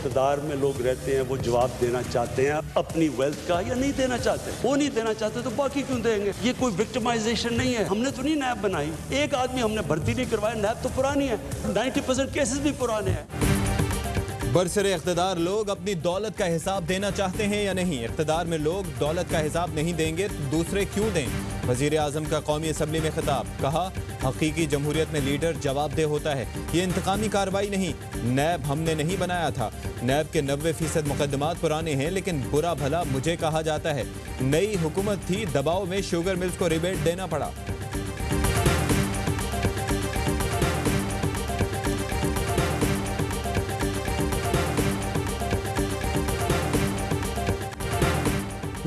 इक़्तिदार में लोग रहते हैं वो जवाब देना चाहते हैं अपनी वेल्थ का या नहीं देना चाहते। वो नहीं देना चाहते तो बाकी क्यों देंगे? ये कोई विक्टिमाइजेशन नहीं है। हमने तो नहीं नैब बनाई, एक आदमी हमने भर्ती नहीं करवाया, नैब तो पुरानी है, 90% केसेस भी पुराने हैं। बरसरे इख्तिदार लोग अपनी दौलत का हिसाब देना चाहते हैं या नहीं? इख्तिदार में लोग दौलत का हिसाब नहीं देंगे तो दूसरे क्यों दें? वजीर आजम का कौमी असम्बली में खिताब, कहा हकीकी जमहूरियत में लीडर जवाबदेह होता है, ये इंतकामी कार्रवाई नहीं। नैब हमने नहीं बनाया था, नैब के 90% मुकदमात पुराने हैं, लेकिन बुरा भला मुझे कहा जाता है नई हुकूमत थी, दबाव में शुगर मिल्स को रिबेट देना पड़ा।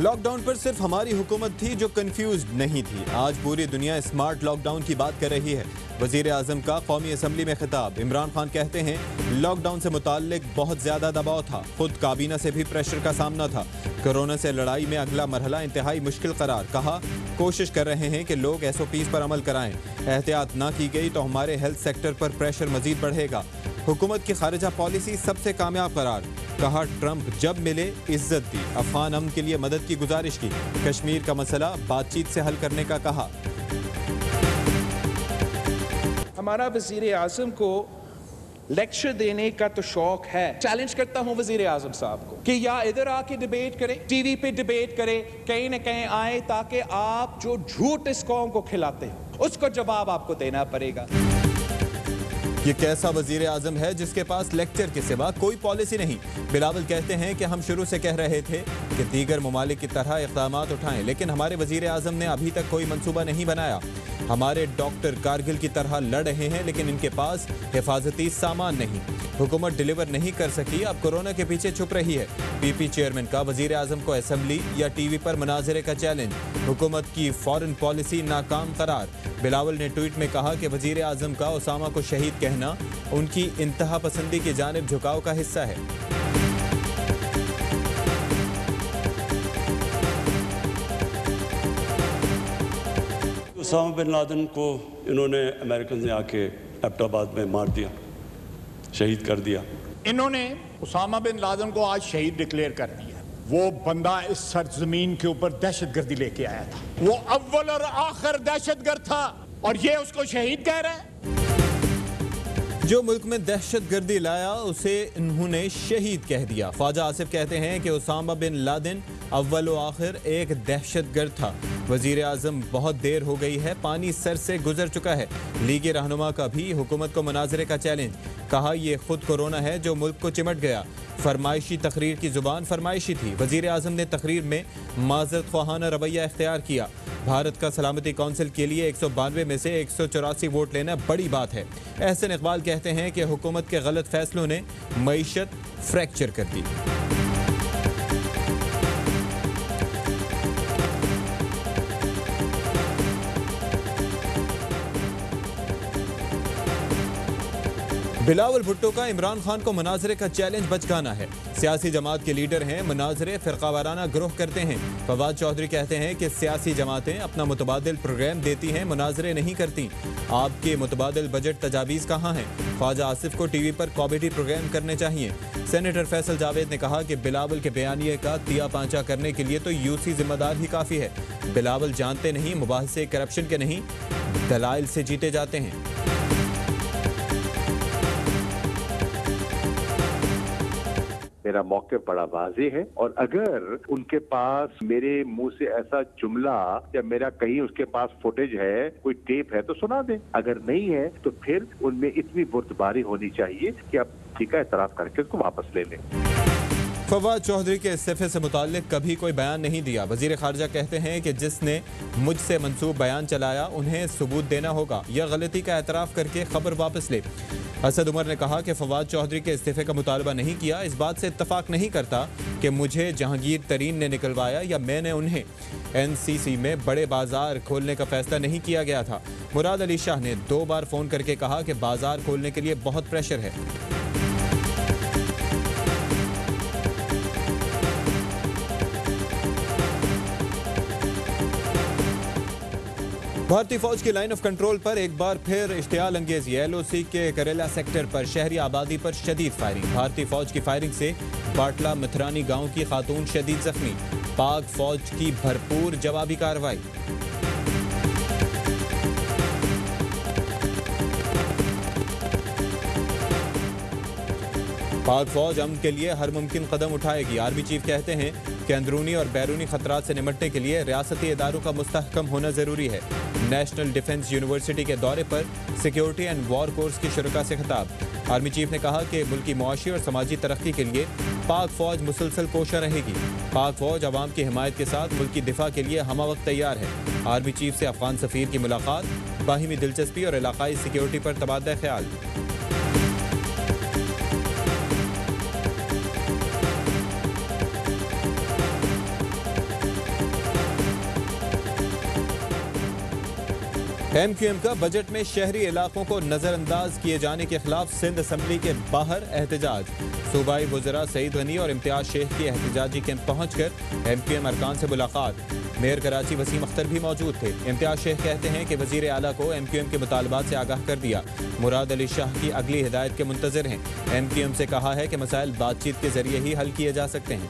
लॉकडाउन पर सिर्फ हमारी हुकूमत थी जो कंफ्यूज्ड नहीं थी। आज पूरी दुनिया स्मार्ट लॉकडाउन की बात कर रही है। वजीर आजम का कौमी असम्बली में खिताब, इमरान खान कहते हैं लॉकडाउन से मुताल्लिक बहुत ज्यादा दबाव था, खुद काबीना से भी प्रेशर का सामना था। कोरोना से लड़ाई में अगला मरहला इंतहाई मुश्किल करार, कहा कोशिश कर रहे हैं कि लोग SOPs पर अमल कराएं, एहतियात ना की गई तो हमारे हेल्थ सेक्टर पर प्रेशर मजीद बढ़ेगा। हुकूमत की खारिजा पॉलिसी सबसे कामयाब करार, कहा ट्रंप जब मिले इज्जत दी, अफगान अमन के लिए मदद की गुजारिश की, कश्मीर का मसला बातचीत से हल करने का कहा। हमारा वजीर आजम को लेक्चर देने का तो शौक है। चैलेंज करता हूं वजीर आजम साहब को कि या इधर आके डिबेट करें, टीवी पे डिबेट करें, कहीं ना कहीं आए, ताकि आप जो झूठ इस कौम को खिलाते हैं उसको जवाब आपको देना पड़ेगा। ये कैसा वजीर आजम है जिसके पास लेक्चर के सिवा कोई पॉलिसी नहीं? बिलावल कहते हैं कि हम शुरू से कह रहे थे कि दीगर ममालिक की तरह इक़दामात उठाएं, लेकिन हमारे वजीर आजम ने अभी तक कोई मंसूबा नहीं बनाया। हमारे डॉक्टर कारगिल की तरह लड़ रहे हैं, लेकिन इनके पास हिफाजती सामान नहीं। हुकूमत डिलीवर नहीं कर सकी, अब कोरोना के पीछे छुप रही है। PP चेयरमैन का वजीर आजम को असम्बली या टीवी पर मुनाजरे का चैलेंज, हुकूमत की फॉरेन पॉलिसी नाकाम करार। बिलावल ने ट्वीट में कहा कि वजीर आजम का उसामा को शहीद कहना उनकी इंतहा पसंदी की जानिब झुकाव का हिस्सा है। उसामा बिन लादेन को इन्होंने अमेरिकन ने आके एबटाबाद में मार दिया, शहीद कर दिया। इन्होंने उसामा बिन लादेन को आज शहीद डिक्लेयर कर दिया। वो बंदा इस सरजमीन के ऊपर दहशतगर्दी लेके आया था, वो अव्वल और आखिर दहशतगर्द था, और ये उसको शहीद कह रहे हैं। जो मुल्क में दहशतगर्दी लाया उसे इन्होंने शहीद कह दिया। ख्वाजा आसिफ कहते हैं कि उसामा बिन लादेन अव्वल व आखिर एक दहशतगर्द था। वजीर आजम बहुत देर हो गई है, पानी सर से गुजर चुका है। लीगी रहनुमा का भी हुकूमत को मुनाजरे का चैलेंज, कहा यह खुद कोरोना है जो मुल्क को चिमट गया। फरमाइशी तकरीर की जुबान फरमाइशी थी। वजीर आजम ने तकरीर में माजरत ख्वाहाना रवैया इख्तियार किया। भारत का सलामती कौंसिल के लिए 192 में से 184 वोट लेना बड़ी बात है। एहसन इकबाल कहते हैं कि हुकूमत के गलत फैसलों ने मईशत फ्रैक्चर कर दी। बिलावल भुट्टो का इमरान खान को मुनाजरे का चैलेंज बचकाना है। सियासी जमात के लीडर हैं, मुनाजरे फिरकावाराना ग्रोह करते हैं। फवाद चौधरी कहते हैं कि सियासी जमातें अपना मुतबादिल प्रोग्राम देती हैं, मुनाजरे नहीं करती। आपके मुतबादिल बजट तजावीज़ कहाँ हैं? ख्वाजा आसिफ को टीवी पर कॉमेडी प्रोग्राम करने चाहिए। सेनेटर फैसल जावेद ने कहा कि बिलावल के बयानिए का तिया पांचा करने के लिए तो यूसी जिम्मेदार ही काफ़ी है। बिलावल जानते नहीं, मुबाहिसे करप्शन के नहीं, दलाइल से जीते जाते हैं। मेरा मौक़िफ़ बड़ा वाज़ेह है, और अगर उनके पास मेरे मुंह से ऐसा जुमला या मेरा कहीं उसके पास फुटेज है, कोई टेप है तो सुना दें। अगर नहीं है तो फिर उनमें इतनी बुर्दबारी होनी चाहिए कि आप ठीक है एतराफ़ करके उसको वापस ले लें। फवाद चौधरी के इस्तीफे से मुताल्लिक कभी कोई बयान नहीं दिया। वजीर खारजा कहते हैं कि जिसने मुझसे मंसूब बयान चलाया उन्हें सबूत देना होगा या गलती का एतराफ़ करके खबर वापस ले। असद उमर ने कहा कि फवाद चौधरी के इस्तीफे का मुतालबा नहीं किया, इस बात से इत्तफाक नहीं करता कि मुझे जहांगीर तरीन ने निकलवाया या मैंने उन्हें। NCC में बड़े बाजार खोलने का फैसला नहीं किया गया था। मुराद अली शाह ने 2 बार फ़ोन करके कहा कि बाजार खोलने के लिए बहुत प्रेशर है। भारतीय फौज की लाइन ऑफ कंट्रोल पर एक बार फिर इश्तियाल अंगेजी। LOC के करेला सेक्टर पर शहरी आबादी पर शदीद फायरिंग। भारतीय फौज की फायरिंग से बाटला मिथरानी गांव की खातून शदीद जख्मी। पाक फौज की भरपूर जवाबी कार्रवाई। पाक फौज अमन के लिए हर मुमकिन कदम उठाएगी। आर्मी चीफ कहते हैं कि अंदरूनी और बैरूनी खतरात से निपटने के लिए रियासती इदारों का मुस्तहकम होना जरूरी है। नेशनल डिफेंस यूनिवर्सिटी के दौरे पर सिक्योरिटी एंड वॉर कोर्स की शुरुका से खिताब। आर्मी चीफ ने कहा कि मुल्क की मुआशी और समाजी तरक्की के लिए पाक फौज मुसलसल कोशा रहेगी। पाक फौज अवाम की हिमायत के साथ मुल्क की दिफा के लिए हमा वक्त तैयार है। आर्मी चीफ से अफगान सफीर की मुलाकात, बाहिमी दिलचस्पी और इलाकाई सिक्योरिटी पर तबादला ख्याल। MQM का बजट में शहरी इलाकों को नजरअंदाज किए जाने के खिलाफ सिंध असम्बली के बाहर एहतजाज। सूबाई वज़रा सईद गनी और इम्तियाज शेख की एहतजाजी कैंप पहुंचकर MQM अरकान से मुलाकात। मेयर कराची वसीम अख्तर भी मौजूद थे। इम्तियाज शेख कहते हैं कि वज़ीर आला को MQM के मुतालबात से आगाह कर दिया। मुराद अली शाह की अगली हिदायत के मुंतज़िर हैं। MQM से कहा है कि मसाइल बातचीत के जरिए ही हल किए जा सकते हैं।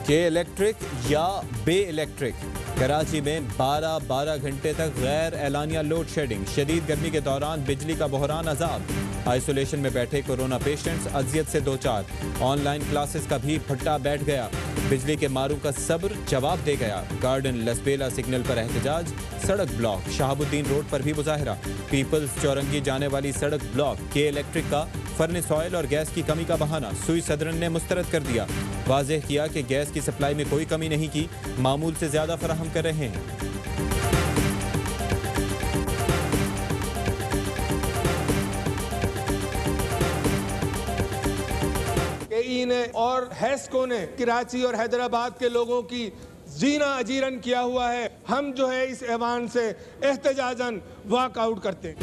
के इलेक्ट्रिक या बे इलेक्ट्रिक। कराची में 12 घंटे तक गैर एलानिया लोड शेडिंग। शदीद गर्मी के दौरान बिजली का बहरान अजाब। आइसोलेशन में बैठे कोरोना पेशेंट्स अजियत से दो चार। ऑनलाइन क्लासेस का भी फट्टा बैठ गया। बिजली के मारू का सब्र जवाब दे गया। गार्डन लसबेला सिग्नल पर एहतजाज, सड़क ब्लॉक। शहाबुद्दीन रोड पर भी मुजाहरा। पीपल्स चौरंगी जाने वाली सड़क ब्लॉक। के इलेक्ट्रिक का फर्नेस ऑयल और गैस की कमी का बहाना सुई सदरन ने मुस्तरद कर दिया। वाज़ेह किया कि गैस की सप्लाई में कोई कमी नहीं की, मामूल से ज्यादा फराहम कर रहे हैं। ने और हेस्को ने कराची और हैदराबाद के लोगों की जीना अजीरन किया हुआ है। हम जो है इस ऐवान से एहतजाजन वॉकआउट करते हैं।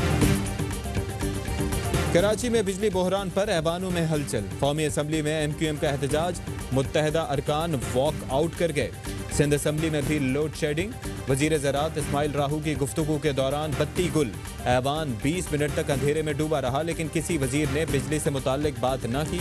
कराची में बिजली बहरान पर ऐवानों में हलचल। कौमी असम्बली में MQM का एहतजाज, मुत्तहदा अरकान वॉक आउट कर गए। सिंध असम्बली में भी लोड शेडिंग। वजीर ज़राअत इस्माइल राहू की गुफ्तगू के दौरान बत्ती गुल। ऐवान 20 मिनट तक अंधेरे में डूबा रहा, लेकिन किसी वजीर ने बिजली से मुताल्लिक बात न की।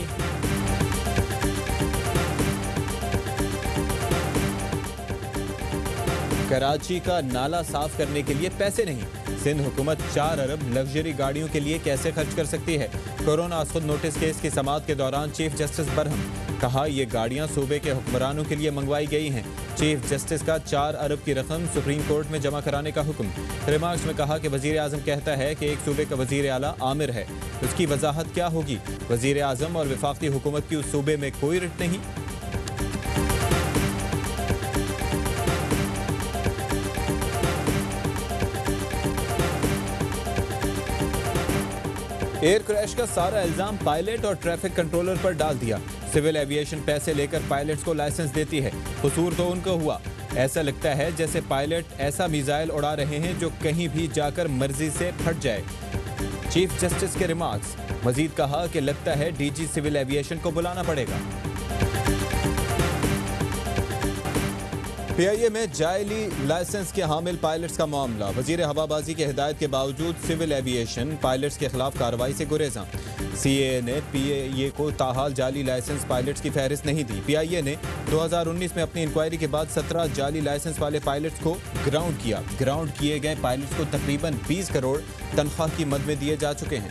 कराची का नाला साफ करने के लिए पैसे नहीं। सिंध हुकूमत 4 अरब लग्जरी गाड़ियों के लिए कैसे खर्च कर सकती है। कोरोना आस्खुद नोटिस केस की समाअत के दौरान चीफ जस्टिस बरहम। कहा ये गाड़ियां सूबे के हुक्मरानों के लिए मंगवाई गई हैं। चीफ जस्टिस का 4 अरब की रकम सुप्रीम कोर्ट में जमा कराने का हुक्म। रिमार्क्स में कहा कि वजीर आजम कहता है कि एक सूबे का वजीर आला आमिर है, उसकी वजाहत क्या होगी। वजीर आजम और वफाकी हुकूमत की उस सूबे में कोई रिट नहीं। एयर क्रैश का सारा इल्जाम पायलट और ट्रैफिक कंट्रोलर पर डाल दिया। सिविल एविएशन पैसे लेकर पायलट्स को लाइसेंस देती है, कसूर तो उनको हुआ। ऐसा लगता है जैसे पायलट ऐसा मिसाइल उड़ा रहे हैं जो कहीं भी जाकर मर्जी से फट जाए। चीफ जस्टिस के रिमार्क्स। मजीद कहा कि लगता है DG सिविल एविएशन को बुलाना पड़ेगा। PIA में जायली लाइसेंस के हामिल पायलट्स का मामला। वजीर हवाबाजी की हिदायत के बावजूद सिविल एविएशन पायलट्स के खिलाफ कार्रवाई से गुरेजा। CAA ने PIA को ताहाल जाली लाइसेंस पायलट्स की फहरिस्त नहीं दी। PIA ने 2019 में अपनी इंक्वायरी के बाद 17 जाली लाइसेंस वाले पायलट्स को ग्राउंड किया। ग्राउंड किए गए पायलट्स को तकरीबन 20 करोड़ तनख्वाह की मद में दिए जा चुके हैं।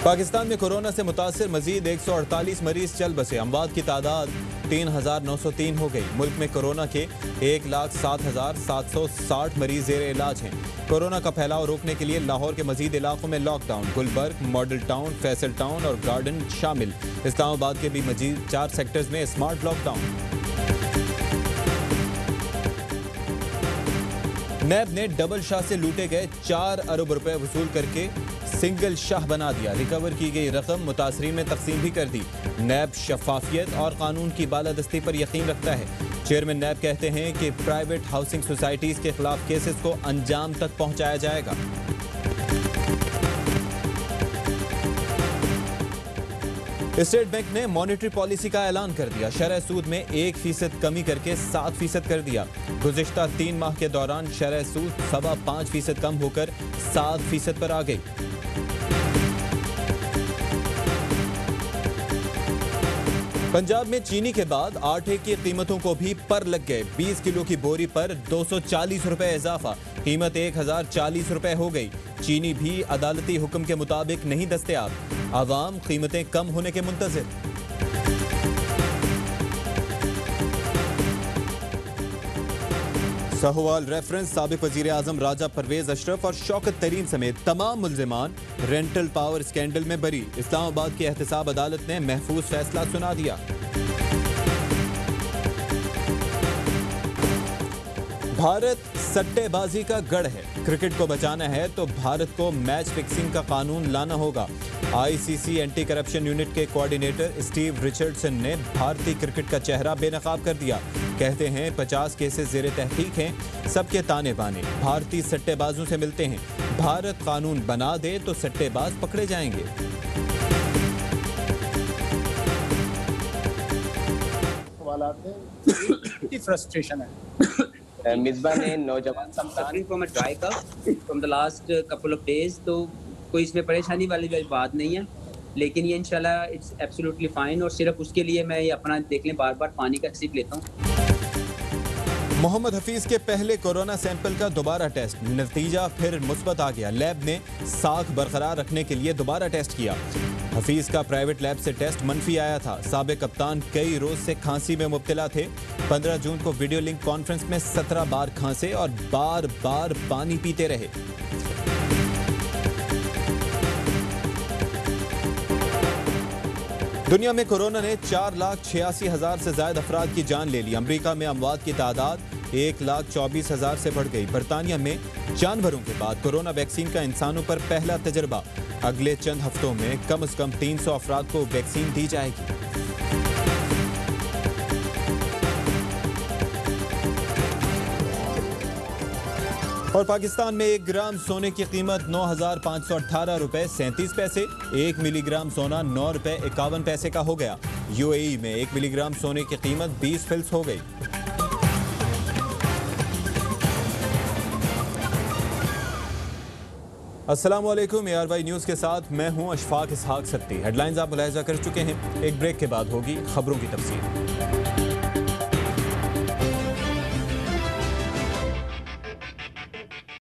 पाकिस्तान में कोरोना से मुतासिर मजीद 148 मरीज चल बसे। अमवात की तादाद 3,903 हो गई। मुल्क में कोरोना के 1,07,760 मरीज ज़ेर इलाज हैं। कोरोना का फैलाव रोकने के लिए लाहौर के मजीद इलाकों में lockdown. Gulberg, Model Town, Faisal Town और गार्डन शामिल। इस्लामाबाद के भी मजीद 4 सेक्टर्स में स्मार्ट लॉकडाउन। नैब ने डबल शाह से लूटे गए 4 अरब रुपए वसूल करके सिंगल शाह बना दिया। रिकवर की गई रकम मुतासरीन में तकसीम भी कर दी। नैब शफाफियत और कानून की बालादस्ती पर यकीन रखता है। चेयरमैन नैब कहते हैं कि प्राइवेट हाउसिंग सोसाइटीज के खिलाफ केसेस को अंजाम तक पहुंचाया जाएगा। स्टेट बैंक ने मॉनेटरी पॉलिसी का ऐलान कर दिया। शरह सूद में 1% कमी करके 7% कर दिया। गुज़िश्ता 3 माह के दौरान शरह सूद 5.25% कम होकर 7% पर आ गई। पंजाब में चीनी के बाद आटे की कीमतों को भी पर लग गए। 20 किलो की बोरी पर 240 रुपए इजाफा, कीमत 1040 रुपए हो गई। चीनी भी अदालती हुक्म के मुताबिक नहीं दस्तयाब। आवाम कीमतें कम होने के मुंतज़िर। सहोवाल रेफरेंस साबिक वजीर आजम राजा परवेज अशरफ और शौकत तरीन समेत तमाम मुल्जिमान रेंटल पावर स्कैंडल में बरी। इस्लामाबाद की एहतसाब अदालत ने महफूज फैसला सुना दिया। भारत सट्टेबाजी का गढ़ है। क्रिकेट को बचाना है तो भारत को मैच फिक्सिंग का कानून लाना होगा। आईसीसी एंटी करप्शन यूनिट के कोऑर्डिनेटर स्टीव रिचर्डसन ने भारतीय क्रिकेट का चेहरा बेनकाब कर दिया। कहते हैं 50 केसेस ज़ेरे तहकीक हैं, सबके ताने बाने भारतीय सट्टेबाजों से मिलते हैं। भारत कानून बना दे तो सट्टेबाज पकड़े जाएंगे। फ्रस्ट्रेशन है। मिसबा ने नौजवान from a dry cup from the last couple of days, तो कोई इसमें परेशानी वाली बात नहीं है, लेकिन ये इंशाल्लाह इट्स एब्सोल्युटली फाइन। और सिर्फ उसके लिए मैं ये अपना देख लें बार बार पानी का सिप लेता हूँ। मोहम्मद हफीज के पहले कोरोना सैंपल का दोबारा टेस्ट, नतीजा फिर मुस्बत आ गया। लैब ने साख बरकरार रखने के लिए दोबारा टेस्ट किया। हफीज का प्राइवेट लैब से टेस्ट मनफी आया था। साबिक कप्तान कई रोज से खांसी में मुब्तला थे। 15 जून को वीडियो लिंक कॉन्फ्रेंस में 17 बार खांसे और बार बार पानी पीते रहे। दुनिया में कोरोना ने 4,86,000 से ज्यादा अफराद की जान ले ली। अमेरिका में अमवात की तादाद 1,24,000 से बढ़ गई। बरतानिया में जानवरों के बाद कोरोना वैक्सीन का इंसानों पर पहला तजर्बा। अगले चंद हफ्तों में कम से कम 300 अफराद को वैक्सीन दी जाएगी। और पाकिस्तान में 1 ग्राम सोने की कीमत 9,518 रुपए 37 पैसे। 1 मिलीग्राम सोना 9 रुपए 51 पैसे का हो गया। यूएई में 1 मिलीग्राम सोने की कीमत 20 फिल्स हो गई। अस्सलाम वालेकुम, ARY न्यूज़ के साथ मैं हूं अशफाक इसहाक सत्ती। हेडलाइंस आप मुलाहिजा कर चुके हैं। एक ब्रेक के बाद होगी खबरों की तफसील।